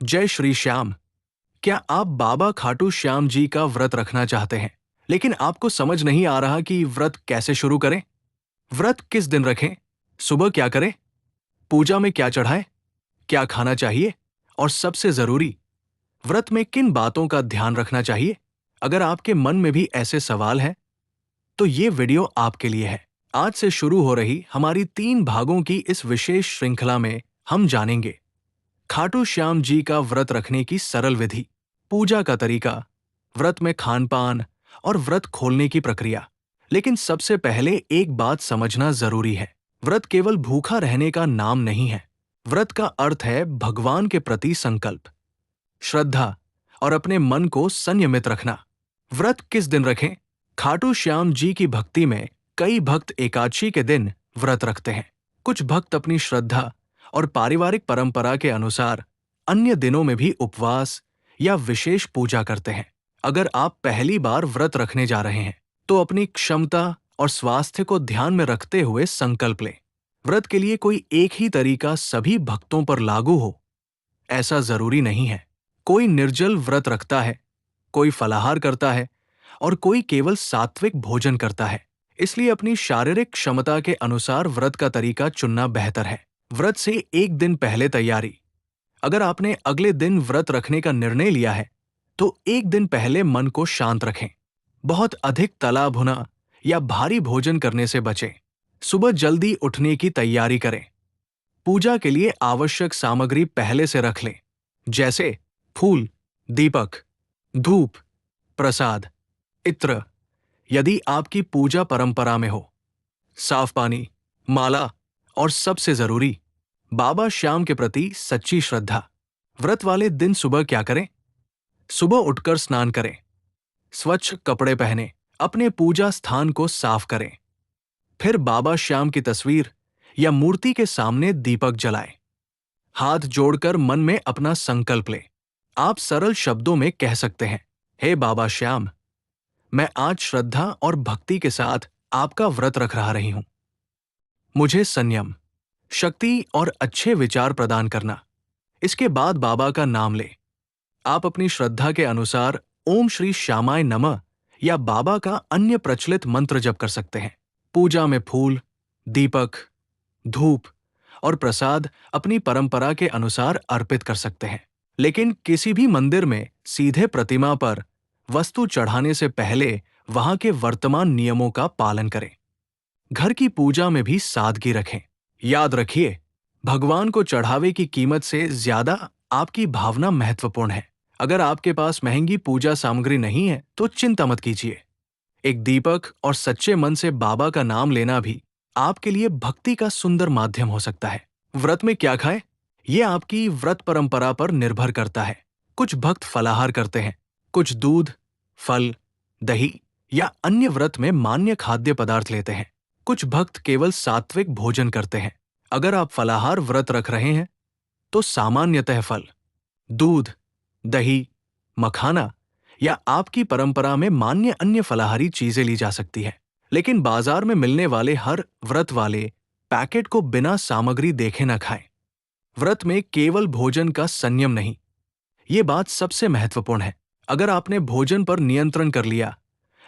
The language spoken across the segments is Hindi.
जय श्री श्याम। क्या आप बाबा खाटू श्याम जी का व्रत रखना चाहते हैं, लेकिन आपको समझ नहीं आ रहा कि व्रत कैसे शुरू करें? व्रत किस दिन रखें? सुबह क्या करें? पूजा में क्या चढ़ाएं? क्या खाना चाहिए? और सबसे जरूरी, व्रत में किन बातों का ध्यान रखना चाहिए? अगर आपके मन में भी ऐसे सवाल हैं, तो ये वीडियो आपके लिए है। आज से शुरू हो रही हमारी 3 भागों की इस विशेष श्रृंखला में हम जानेंगे खाटू श्याम जी का व्रत रखने की सरल विधि, पूजा का तरीका, व्रत में खान पान और व्रत खोलने की प्रक्रिया। लेकिन सबसे पहले एक बात समझना जरूरी है, व्रत केवल भूखा रहने का नाम नहीं है। व्रत का अर्थ है भगवान के प्रति संकल्प, श्रद्धा और अपने मन को संयमित रखना। व्रत किस दिन रखें? खाटू श्याम जी की भक्ति में कई भक्त एकादशी के दिन व्रत रखते हैं। कुछ भक्त अपनी श्रद्धा और पारिवारिक परंपरा के अनुसार अन्य दिनों में भी उपवास या विशेष पूजा करते हैं। अगर आप पहली बार व्रत रखने जा रहे हैं, तो अपनी क्षमता और स्वास्थ्य को ध्यान में रखते हुए संकल्प लें। व्रत के लिए कोई एक ही तरीका सभी भक्तों पर लागू हो, ऐसा जरूरी नहीं है। कोई निर्जल व्रत रखता है, कोई फलाहार करता है और कोई केवल सात्विक भोजन करता है। इसलिए अपनी शारीरिक क्षमता के अनुसार व्रत का तरीका चुनना बेहतर है। व्रत से एक दिन पहले तैयारी। अगर आपने अगले दिन व्रत रखने का निर्णय लिया है, तो एक दिन पहले मन को शांत रखें। बहुत अधिक तला भुना या भारी भोजन करने से बचें। सुबह जल्दी उठने की तैयारी करें। पूजा के लिए आवश्यक सामग्री पहले से रख लें, जैसे फूल, दीपक, धूप, प्रसाद, इत्र यदि आपकी पूजा परंपरा में हो, साफ पानी, माला और सबसे जरूरी, बाबा श्याम के प्रति सच्ची श्रद्धा। व्रत वाले दिन सुबह क्या करें? सुबह उठकर स्नान करें, स्वच्छ कपड़े पहने, अपने पूजा स्थान को साफ करें। फिर बाबा श्याम की तस्वीर या मूर्ति के सामने दीपक जलाएं। हाथ जोड़कर मन में अपना संकल्प लें। आप सरल शब्दों में कह सकते हैं, हे बाबा श्याम, मैं आज श्रद्धा और भक्ति के साथ आपका व्रत रख रही हूं। मुझे संयम, शक्ति और अच्छे विचार प्रदान करना। इसके बाद बाबा का नाम ले। आप अपनी श्रद्धा के अनुसार ओम श्री श्यामाय नमः या बाबा का अन्य प्रचलित मंत्र जप कर सकते हैं। पूजा में फूल, दीपक, धूप और प्रसाद अपनी परंपरा के अनुसार अर्पित कर सकते हैं। लेकिन किसी भी मंदिर में सीधे प्रतिमा पर वस्तु चढ़ाने से पहले वहां के वर्तमान नियमों का पालन करें। घर की पूजा में भी सादगी रखें। याद रखिए, भगवान को चढ़ावे की कीमत से ज्यादा आपकी भावना महत्वपूर्ण है। अगर आपके पास महंगी पूजा सामग्री नहीं है, तो चिंता मत कीजिए। एक दीपक और सच्चे मन से बाबा का नाम लेना भी आपके लिए भक्ति का सुंदर माध्यम हो सकता है। व्रत में क्या खाएं? ये आपकी व्रत परंपरा पर निर्भर करता है। कुछ भक्त फलाहार करते हैं, कुछ दूध, फल, दही या अन्य व्रत में मान्य खाद्य पदार्थ लेते हैं। कुछ भक्त केवल सात्विक भोजन करते हैं। अगर आप फलाहार व्रत रख रहे हैं, तो सामान्यतः फल, दूध, दही, मखाना या आपकी परंपरा में मान्य अन्य फलाहारी चीजें ली जा सकती है। लेकिन बाजार में मिलने वाले हर व्रत वाले पैकेट को बिना सामग्री देखे न खाएं। व्रत में केवल भोजन का संयम नहीं, ये बात सबसे महत्वपूर्ण है। अगर आपने भोजन पर नियंत्रण कर लिया,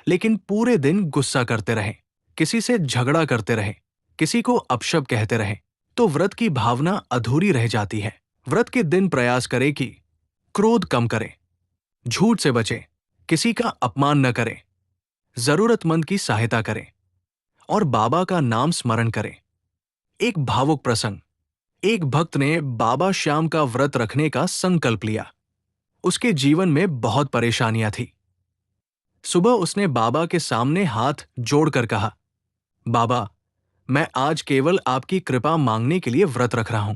लेकिन पूरे दिन गुस्सा करते रहें, किसी से झगड़ा करते रहें, किसी को अपशब्द कहते रहें, तो व्रत की भावना अधूरी रह जाती है। व्रत के दिन प्रयास करें कि क्रोध कम करें, झूठ से बचें, किसी का अपमान न करें, जरूरतमंद की सहायता करें और बाबा का नाम स्मरण करें। एक भावुक प्रसंग। एक भक्त ने बाबा श्याम का व्रत रखने का संकल्प लिया। उसके जीवन में बहुत परेशानियां थी। सुबह उसने बाबा के सामने हाथ जोड़कर कहा, बाबा, मैं आज केवल आपकी कृपा मांगने के लिए व्रत रख रहा हूं।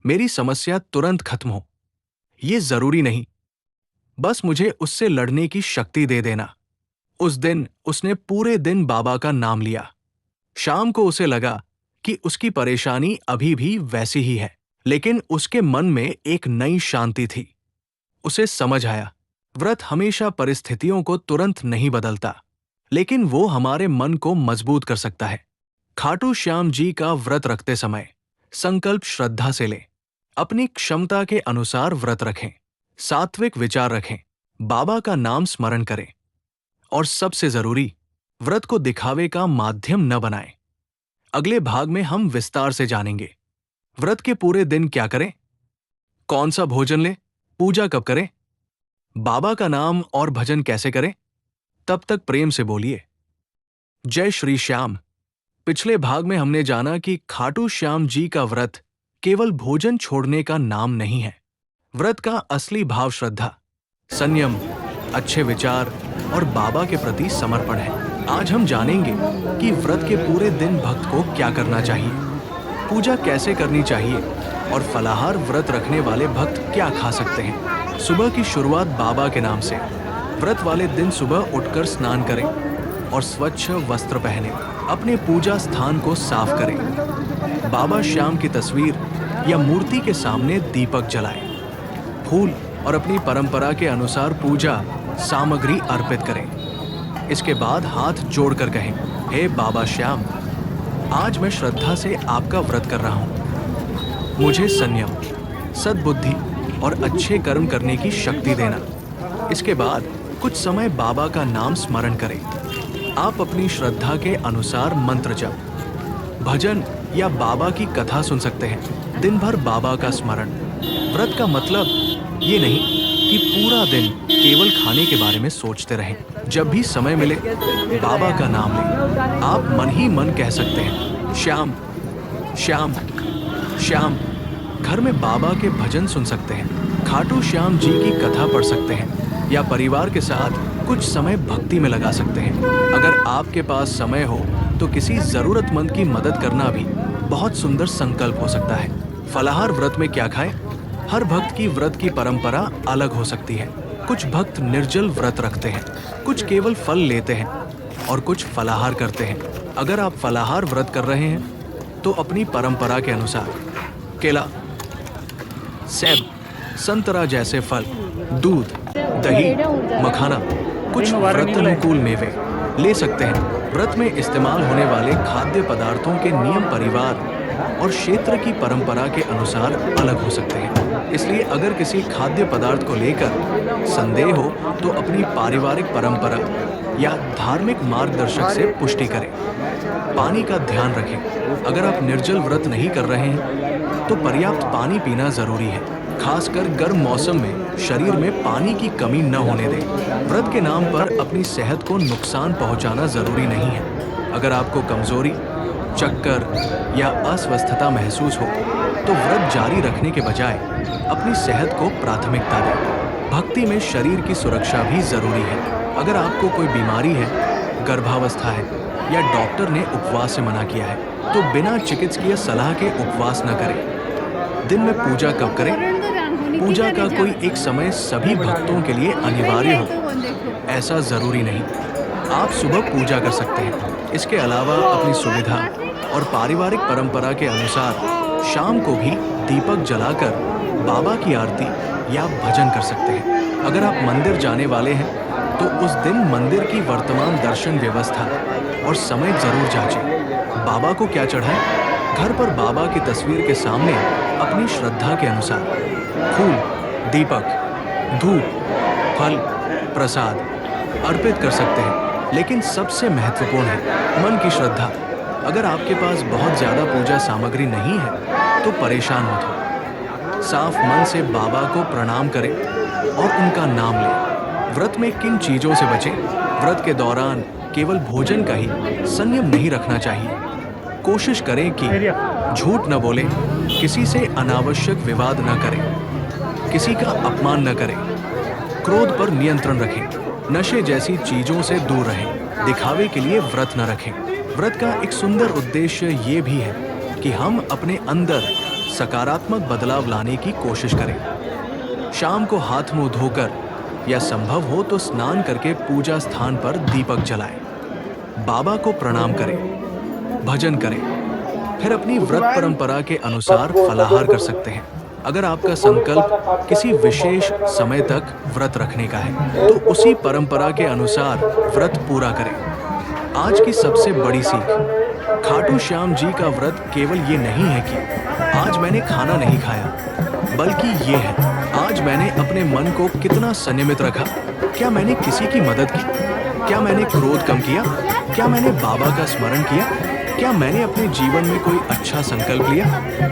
मेरी समस्या तुरंत खत्म हो, ये जरूरी नहीं, बस मुझे उससे लड़ने की शक्ति दे देना। उस दिन उसने पूरे दिन बाबा का नाम लिया। शाम को उसे लगा कि उसकी परेशानी अभी भी वैसी ही है, लेकिन उसके मन में एक नई शांति थी। उसे समझ आया, व्रत हमेशा परिस्थितियों को तुरंत नहीं बदलता, लेकिन वो हमारे मन को मजबूत कर सकता है। खाटू श्याम जी का व्रत रखते समय संकल्प श्रद्धा से लें। अपनी क्षमता के अनुसार व्रत रखें, सात्विक विचार रखें, बाबा का नाम स्मरण करें और सबसे जरूरी, व्रत को दिखावे का माध्यम न बनाएं। अगले भाग में हम विस्तार से जानेंगे व्रत के पूरे दिन क्या करें, कौन सा भोजन लें, पूजा कब करें, बाबा का नाम और भजन कैसे करें। तब तक प्रेम से बोलिए जय श्री श्याम। पिछले भाग में हमने जाना कि खाटू श्याम जी का व्रत केवल भोजन छोड़ने का नाम नहीं है। व्रत का असली भाव श्रद्धा, संयम, अच्छे विचार और बाबा के प्रति समर्पण है। आज हम जानेंगे कि व्रत के पूरे दिन भक्त को क्या करना चाहिए, पूजा कैसे करनी चाहिए और फलाहार व्रत रखने वाले भक्त क्या खा सकते हैं। सुबह की शुरुआत बाबा के नाम से। व्रत वाले दिन सुबह उठकर स्नान करें और स्वच्छ वस्त्र पहने, अपने पूजा स्थान को साफ करें। बाबा श्याम की तस्वीर या मूर्ति के सामने दीपक जलाएं, फूल और अपनी परंपरा के अनुसार पूजा सामग्री अर्पित करें। इसके बाद हाथ जोड़कर कहें, हे बाबा श्याम, आज मैं श्रद्धा से आपका व्रत कर रहा हूँ। मुझे संयम, सद्बुद्धि और अच्छे कर्म करने की शक्ति देना। इसके बाद कुछ समय बाबा का नाम स्मरण करें। आप अपनी श्रद्धा के अनुसार मंत्र जप, भजन या बाबा की कथा सुन सकते हैं। दिन भर बाबा का स्मरण। व्रत का मतलब ये नहीं कि पूरा दिन केवल खाने के बारे में सोचते रहें। जब भी समय मिले बाबा का नाम लें। आप मन ही मन कह सकते हैं, श्याम श्याम श्याम। घर में बाबा के भजन सुन सकते हैं, खाटू श्याम जी की कथा पढ़ सकते हैं या परिवार के साथ कुछ समय भक्ति में लगा सकते हैं। अगर आपके पास समय हो तो किसी जरूरतमंद की मदद करना भी बहुत सुंदर संकल्प हो सकता है। फलाहार व्रत में क्या खाएं? हर भक्त की व्रत की परंपरा अलग हो सकती है। कुछ भक्त निर्जल व्रत रखते हैं, कुछ केवल फल लेते हैं और कुछ फलाहार करते हैं। अगर आप फलाहार व्रत कर रहे हैं तो अपनी परंपरा के अनुसार केला, सेब, संतरा जैसे फल, दूध, दही, मखाना, कुछ व्रत अनुकूल मेवे ले सकते हैं। व्रत में इस्तेमाल होने वाले खाद्य पदार्थों के नियम परिवार और क्षेत्र की परंपरा के अनुसार अलग हो सकते हैं। इसलिए अगर किसी खाद्य पदार्थ को लेकर संदेह हो तो अपनी पारिवारिक परंपरा या धार्मिक मार्गदर्शक से पुष्टि करें। पानी का ध्यान रखें। अगर आप निर्जल व्रत नहीं कर रहे हैं तो पर्याप्त पानी पीना जरूरी है। खासकर गर्म मौसम में शरीर में पानी की कमी न होने दें। व्रत के नाम पर अपनी सेहत को नुकसान पहुंचाना जरूरी नहीं है। अगर आपको कमजोरी, चक्कर या अस्वस्थता महसूस हो तो व्रत जारी रखने के बजाय अपनी सेहत को प्राथमिकता दें। भक्ति में शरीर की सुरक्षा भी जरूरी है। अगर आपको कोई बीमारी है, गर्भावस्था है या डॉक्टर ने उपवास से मना किया है तो बिना चिकित्सकीय सलाह के उपवास न करें। दिन में पूजा कब करें? पूजा का कोई एक समय सभी भक्तों के लिए अनिवार्य हो ऐसा जरूरी नहीं। आप सुबह पूजा कर सकते हैं। इसके अलावा अपनी सुविधा और पारिवारिक परंपरा के अनुसार शाम को भी दीपक जलाकर बाबा की आरती या भजन कर सकते हैं। अगर आप मंदिर जाने वाले हैं तो उस दिन मंदिर की वर्तमान दर्शन व्यवस्था और समय जरूर जांचें। बाबा को क्या चढ़ाएं? घर पर बाबा की तस्वीर के सामने अपनी श्रद्धा के अनुसार फूल, दीपक, धूप, फल, प्रसाद अर्पित कर सकते हैं। लेकिन सबसे महत्वपूर्ण है मन की श्रद्धा। अगर आपके पास बहुत ज्यादा पूजा सामग्री नहीं है तो परेशान मत हो। साफ मन से बाबा को प्रणाम करें और उनका नाम लें। व्रत में किन चीजों से बचें? व्रत के दौरान केवल भोजन का ही संयम नहीं रखना चाहिए। कोशिश करें कि झूठ न बोलें, किसी से अनावश्यक विवाद न करें, किसी का अपमान न करें, क्रोध पर नियंत्रण रखें, नशे जैसी चीजों से दूर रहें, दिखावे के लिए व्रत न रखें। व्रत का एक सुंदर उद्देश्य ये भी है कि हम अपने अंदर सकारात्मक बदलाव लाने की कोशिश करें। शाम को हाथ मुंह धोकर या संभव हो तो स्नान करके पूजा स्थान पर दीपक जलाएं, बाबा को प्रणाम करें, भजन करें, फिर अपनी व्रत परंपरा के अनुसार फलाहार कर सकते हैं। अगर आपका संकल्प किसी विशेष समय तक व्रत रखने का है तो उसी परंपरा के अनुसार व्रत पूरा करें। आज की सबसे बड़ी सीख, खाटू श्याम जी का व्रत केवल ये नहीं है कि आज मैंने खाना नहीं खाया, बल्कि ये है, आज मैंने अपने मन को कितना संयमित रखा। क्या मैंने किसी की मदद की? क्या मैंने क्रोध कम किया? क्या मैंने बाबा का स्मरण किया? क्या मैंने अपने जीवन में कोई अच्छा संकल्प लिया?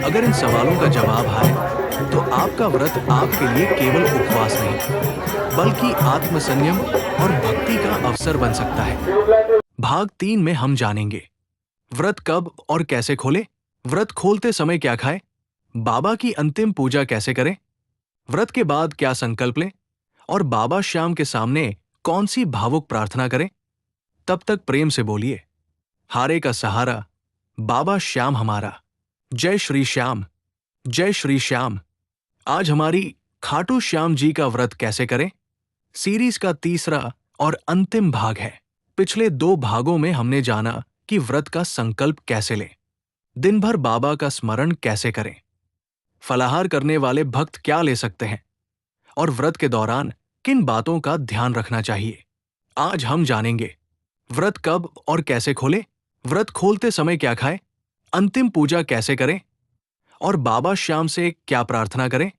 अगर इन सवालों का जवाब है, तो आपका व्रत आपके लिए केवल उपवास नहीं, बल्कि आत्मसंयम और भक्ति का अवसर बन सकता है। भाग 3 में हम जानेंगे, व्रत कब और कैसे खोले, व्रत खोलते समय क्या खाएं, बाबा की अंतिम पूजा कैसे करें, व्रत के बाद क्या संकल्प लें और बाबा श्याम के सामने कौन सी भावुक प्रार्थना करें। तब तक प्रेम से बोलिए, हारे का सहारा बाबा श्याम हमारा। जय श्री श्याम, जय श्री श्याम। आज हमारी खाटू श्याम जी का व्रत कैसे करें सीरीज का तीसरा और अंतिम भाग है। पिछले 2 भागों में हमने जाना कि व्रत का संकल्प कैसे लें, दिन भर बाबा का स्मरण कैसे करें, फलाहार करने वाले भक्त क्या ले सकते हैं और व्रत के दौरान किन बातों का ध्यान रखना चाहिए। आज हम जानेंगे, व्रत कब और कैसे खोले, व्रत खोलते समय क्या खाएं, अंतिम पूजा कैसे करें और बाबा श्याम से क्या प्रार्थना करें।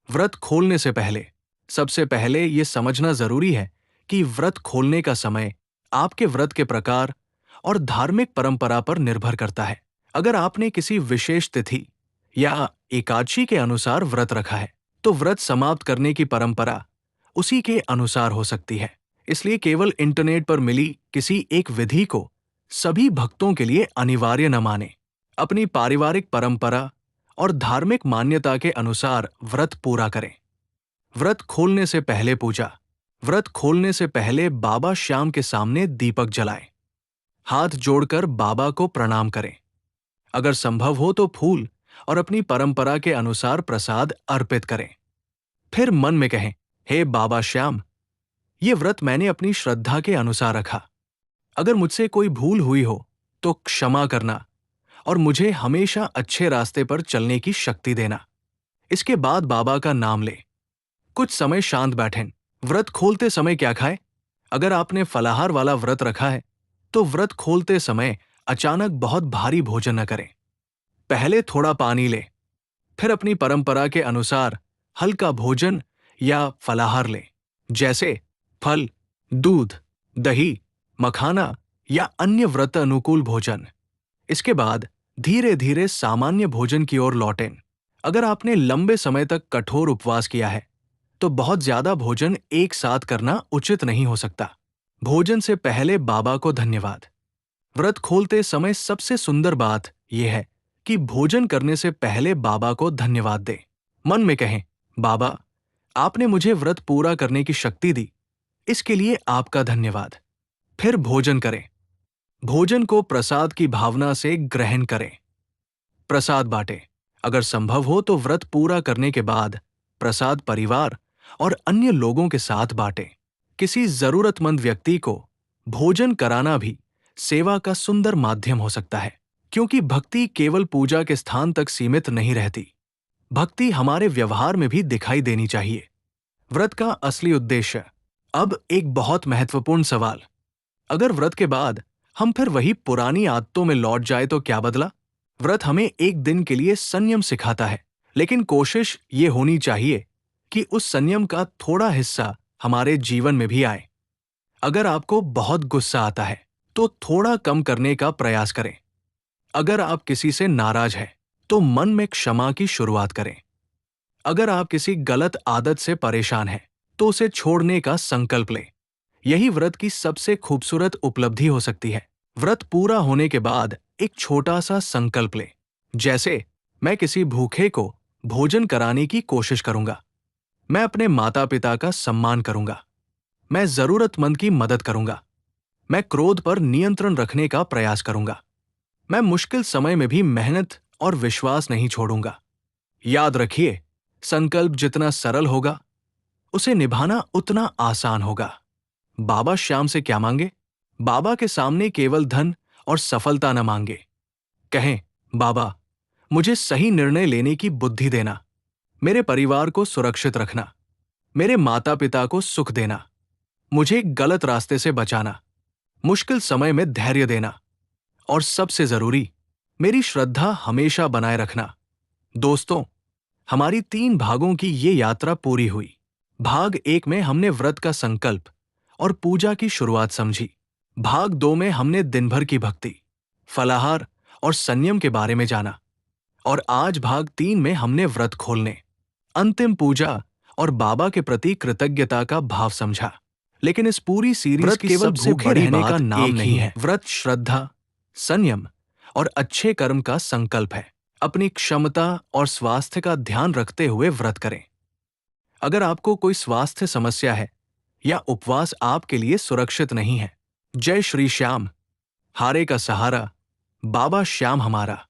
व्रत खोलने से पहले सबसे पहले ये समझना जरूरी है कि व्रत खोलने का समय आपके व्रत के प्रकार और धार्मिक परंपरा पर निर्भर करता है। अगर आपने किसी विशेष तिथि या एकादशी के अनुसार व्रत रखा है, तो व्रत समाप्त करने की परंपरा उसी के अनुसार हो सकती है। इसलिए केवल इंटरनेट पर मिली किसी एक विधि को सभी भक्तों के लिए अनिवार्य न माने। अपनी पारिवारिक परंपरा और धार्मिक मान्यता के अनुसार व्रत पूरा करें। व्रत खोलने से पहले पूजा, व्रत खोलने से पहले बाबा श्याम के सामने दीपक जलाएं, हाथ जोड़कर बाबा को प्रणाम करें। अगर संभव हो तो फूल और अपनी परंपरा के अनुसार प्रसाद अर्पित करें। फिर मन में कहें, हे बाबा श्याम, ये व्रत मैंने अपनी श्रद्धा के अनुसार रखा। अगर मुझसे कोई भूल हुई हो तो क्षमा करना और मुझे हमेशा अच्छे रास्ते पर चलने की शक्ति देना। इसके बाद बाबा का नाम ले। कुछ समय शांत बैठें। व्रत खोलते समय क्या खाएं? अगर आपने फलाहार वाला व्रत रखा है, तो व्रत खोलते समय अचानक बहुत भारी भोजन न करें। पहले थोड़ा पानी ले, फिर अपनी परंपरा के अनुसार हल्का भोजन या फलाहार ले, जैसे फल, दूध, दही, मखाना या अन्य व्रत अनुकूल भोजन। इसके बाद धीरे धीरे सामान्य भोजन की ओर लौटें। अगर आपने लंबे समय तक कठोर उपवास किया है, तो बहुत ज्यादा भोजन एक साथ करना उचित नहीं हो सकता। भोजन से पहले बाबा को धन्यवाद। व्रत खोलते समय सबसे सुंदर बात यह है कि भोजन करने से पहले बाबा को धन्यवाद दें। मन में कहें, बाबा, आपने मुझे व्रत पूरा करने की शक्ति दी, इसके लिए आपका धन्यवाद। फिर भोजन करें। भोजन को प्रसाद की भावना से ग्रहण करें। प्रसाद बांटें। अगर संभव हो तो व्रत पूरा करने के बाद प्रसाद परिवार और अन्य लोगों के साथ बांटें। किसी जरूरतमंद व्यक्ति को भोजन कराना भी सेवा का सुंदर माध्यम हो सकता है, क्योंकि भक्ति केवल पूजा के स्थान तक सीमित नहीं रहती। भक्ति हमारे व्यवहार में भी दिखाई देनी चाहिए। व्रत का असली उद्देश्य। अब एक बहुत महत्वपूर्ण सवाल, अगर व्रत के बाद हम फिर वही पुरानी आदतों में लौट जाए तो क्या बदला? व्रत हमें एक दिन के लिए संयम सिखाता है, लेकिन कोशिश ये होनी चाहिए कि उस संयम का थोड़ा हिस्सा हमारे जीवन में भी आए। अगर आपको बहुत गुस्सा आता है, तो थोड़ा कम करने का प्रयास करें। अगर आप किसी से नाराज हैं, तो मन में क्षमा की शुरुआत करें। अगर आप किसी गलत आदत से परेशान हैं, तो उसे छोड़ने का संकल्प लें। यही व्रत की सबसे खूबसूरत उपलब्धि हो सकती है। व्रत पूरा होने के बाद एक छोटा सा संकल्प लें, जैसे मैं किसी भूखे को भोजन कराने की कोशिश करूंगा, मैं अपने माता पिता का सम्मान करूंगा, मैं जरूरतमंद की मदद करूंगा, मैं क्रोध पर नियंत्रण रखने का प्रयास करूंगा, मैं मुश्किल समय में भी मेहनत और विश्वास नहीं छोड़ूंगा। याद रखिए, संकल्प जितना सरल होगा, उसे निभाना उतना आसान होगा। बाबा श्याम से क्या मांगे? बाबा के सामने केवल धन और सफलता न मांगे। कहें, बाबा, मुझे सही निर्णय लेने की बुद्धि देना, मेरे परिवार को सुरक्षित रखना, मेरे माता पिता को सुख देना, मुझे गलत रास्ते से बचाना, मुश्किल समय में धैर्य देना और सबसे जरूरी, मेरी श्रद्धा हमेशा बनाए रखना। दोस्तों, हमारी 3 भागों की ये यात्रा पूरी हुई। भाग 1 में हमने व्रत का संकल्प और पूजा की शुरुआत समझी। भाग 2 में हमने दिन भर की भक्ति, फलाहार और संयम के बारे में जाना। और आज भाग 3 में हमने व्रत खोलने, अंतिम पूजा और बाबा के प्रति कृतज्ञता का भाव समझा। लेकिन इस पूरी सीरीज की केवल सबसे भूखे बड़ी रहने का बात नाम एक नहीं ही है। है। व्रत श्रद्धा, संयम और अच्छे कर्म का संकल्प है। अपनी क्षमता और स्वास्थ्य का ध्यान रखते हुए व्रत करें। अगर आपको कोई स्वास्थ्य समस्या है या उपवास आपके लिए सुरक्षित नहीं है, जय श्री श्याम, हारे का सहारा, बाबा श्याम हमारा।